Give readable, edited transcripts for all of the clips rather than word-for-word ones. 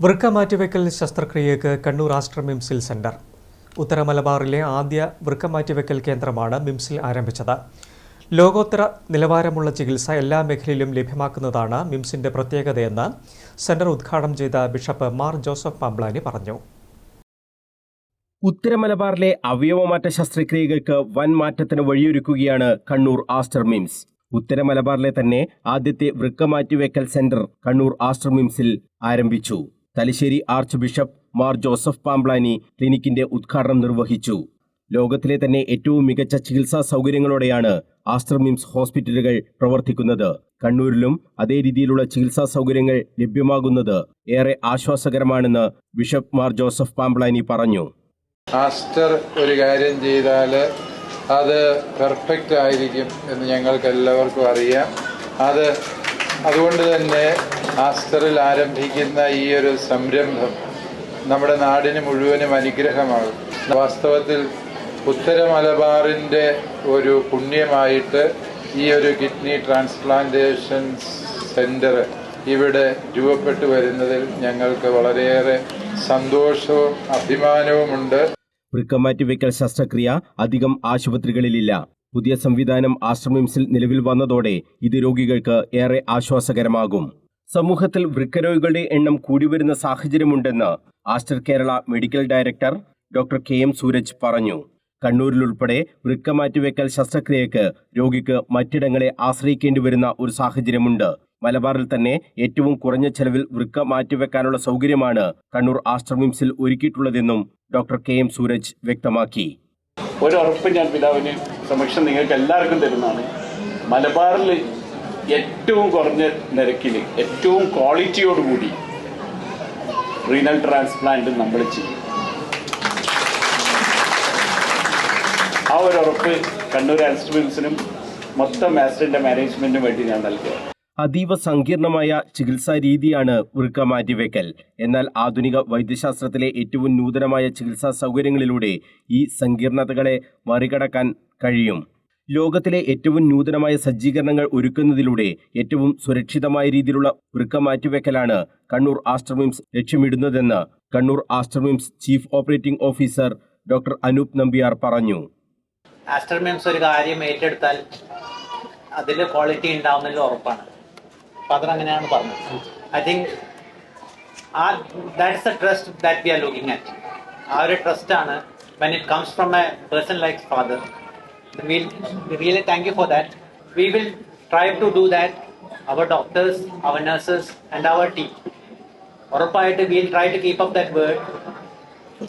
വൃക്ക മാറ്റിവെക്കൽ ശസ്ത്രക്രിയയ്ക്ക് കണ്ണൂർ ആസ്റ്റർ മിംസിൽ സെന്റർ. ഉത്തര മലബാറിലെ ആദ്യ വൃക്ക മാറ്റിവെക്കൽ കേന്ദ്രമാണ് മിംസിൽ ആരംഭിച്ചത്. ലോകോത്തര നിലവാരമുള്ള ചികിത്സ എല്ലാ മേഖലയിലും ലഭ്യമാക്കുന്നതാണ് മിംസിന്റെ പ്രത്യേകതയെന്ന് സെന്റർ ഉദ്ഘാടനം ചെയ്ത ബിഷപ്പ് മാർ ജോസഫ് പാംബ്ലാനി പറഞ്ഞു. ഉത്തര മലബാറിലെ അവയവമാറ്റ ശസ്ത്രക്രിയകൾക്ക് വൻ മാറ്റത്തിന് വഴിയൊരുക്കുകയാണ് കണ്ണൂർ ആസ്റ്റർ മിംസ്. ഉത്തര മലബാറിലെ തന്നെ ആദ്യത്തെ വൃക്ക മാറ്റിവെക്കൽ സെന്റർ കണ്ണൂർ ആസ്റ്റർ മിംസിൽ ആരംഭിച്ചു. Thalassery archbishop Mar Joseph Pamplany ക്ലിനിക്കിന്റെ ഉദ്ഘാടനം നിർവഹിച്ചു. ലോകത്തിലെ തന്നെ ഏറ്റവും മികച്ച ചികിത്സാ സൗകര്യങ്ങളോടെയാണ് ആസ്റ്റർ മിംസ് ഹോസ്പിറ്റലുകൾ പ്രവർത്തിക്കുന്നത്. കണ്ണൂരിലും അതേ രീതിയിലുള്ള ചികിത്സാ സൗകര്യങ്ങൾ ലഭ്യമാകുന്നത് ഏറെ ആശ്വാസകരമാണെന്ന് ബിഷപ്പ് മാർ ജോസഫ് പാംബ്ലാനി പറഞ്ഞു. ആസ്റ്റർ ഒരു കാര്യം ചെയ്താൽ അത് പെർഫെക്റ്റ് ആയിരിക്കും എന്ന് ഞങ്ങൾക്ക് എല്ലാവർക്കും അറിയാം. അതുകൊണ്ട് തന്നെ ആസ്റ്ററിൽ ആരംഭിക്കുന്ന ഈ ഒരു സംരംഭം നമ്മുടെ നാടിന് മുഴുവനും അനുഗ്രഹമാകും. വാസ്തവത്തിൽ ഉത്തര മലബാറിൻ്റെ ഒരു പുണ്യമായിട്ട് ഈ ഒരു കിഡ്നി ട്രാൻസ്പ്ലാന്റേഷൻ സെന്റർ ഇവിടെ രൂപപ്പെട്ടു വരുന്നതിൽ ഞങ്ങൾക്ക് വളരെയേറെ സന്തോഷവും അഭിമാനവുമുണ്ട്. വൃക്ക മാറ്റിവെക്കൽ ശസ്ത്രക്രിയ അധികം ആശുപത്രികളിലില്ല. പുതിയ സംവിധാനം ആസ്റ്റർ മിംസിൽ നിലവിൽ വന്നതോടെ ഇത് രോഗികൾക്ക് ഏറെ ആശ്വാസകരമാകും. സമൂഹത്തിൽ വൃക്കരോഗികളുടെ എണ്ണം കൂടിവരുന്ന സാഹചര്യമുണ്ടെന്ന് Aster Kerala medical director doctor KM Sooraj പറഞ്ഞു. കണ്ണൂരിലുൾപ്പെടെ വൃക്ക മാറ്റിവെക്കൽ ശസ്ത്രക്രിയക്ക് രോഗിക്ക് മറ്റിടങ്ങളെ ആശ്രയിക്കേണ്ടി വരുന്ന ഒരു സാഹചര്യമുണ്ട്. മലബാറിൽ തന്നെ ഏറ്റവും കുറഞ്ഞ ചെലവിൽ വൃക്ക മാറ്റിവെക്കാനുള്ള സൗകര്യമാണ് കണ്ണൂർ ആസ്റ്റർ മിംസിൽ ഒരുക്കിയിട്ടുള്ളതെന്നും ഡോക്ടർ KM സൂരജ് വ്യക്തമാക്കി. ഒരു ഉറപ്പ് ഞാൻ പിതാവിന് സമക്ഷം നിങ്ങൾക്ക് എല്ലാവർക്കും തരുന്നതാണ്. മലബാറിൽ ഏറ്റവും കുറഞ്ഞ നിരക്കിൽ ഏറ്റവും ക്വാളിറ്റിയോടുകൂടി റീനൽ ട്രാൻസ്പ്ലാന്റ് നമ്മൾ ചെയ്യും. ആ ഒരു ഉറപ്പ് കണ്ണൂർ ആസ്റ്റർ മിംസിനും മൊത്തം ആസ്റ്ററിന്റെ മാനേജ്മെന്റിനും വേണ്ടി ഞാൻ നൽകുക. അതീവ സങ്കീർണമായ ചികിത്സാ രീതിയാണ് വൃക്ക മാറ്റിവെക്കൽ. എന്നാൽ ആധുനിക വൈദ്യശാസ്ത്രത്തിലെ ഏറ്റവും നൂതനമായ ചികിത്സാ സൗകര്യങ്ങളിലൂടെ ഈ സങ്കീർണതകളെ മറികടക്കാൻ കഴിയും. ലോകത്തിലെ ഏറ്റവും നൂതനമായ സജ്ജീകരണങ്ങൾ ഒരുക്കുന്നതിലൂടെ ഏറ്റവും സുരക്ഷിതമായ രീതിയിലുള്ള വൃക്ക മാറ്റിവെക്കലാണ് കണ്ണൂർ ആസ്റ്റർ മിംസ് ലക്ഷ്യമിടുന്നതെന്ന് Kannur Aster MIMS chief operating officer doctor Anoop Nambiar പറഞ്ഞു. ആസ്റ്റർ മിംസ് ഒരു കാര്യം ഏറ്റെടുത്താൽ അതിൽ ക്വാളിറ്റി ഉണ്ടാവുന്നതിൽ ഉറപ്പാണ്. ഫാദർ അങ്ങനെയാണ് പറഞ്ഞത്. I think that's the trust that we are looking at. ആ ഒരു ട്രസ്റ്റാണ് when it comes from a person like father. We really thank you for that. We will try to do that. Our doctors, our nurses and our team. ഉറപ്പായിട്ട് we'll try to keep up that word.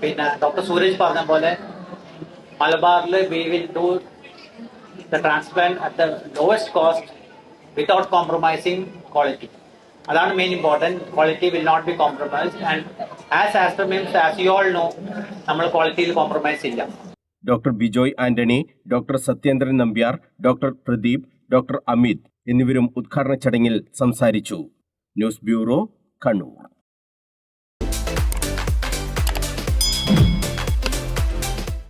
പിന്നെ doctor Sooraj പറഞ്ഞ പോലെ മലബാറിൽ we will do the transplant at the lowest cost without compromising quality. അതാണ് main important. Quality will not be compromised. And as Aster MIMS, as you all know, നമ്മൾ ക്വാളിറ്റിയിൽ compromise ഇല്ല. Doctor Bijoy Antony, doctor Satyendran Nambiar, doctor Pradeep, doctor Amit എന്നിവരും ഉദ്ഘാടന ചടങ്ങിൽ സംസാരിച്ചു. News bureau, Kannur.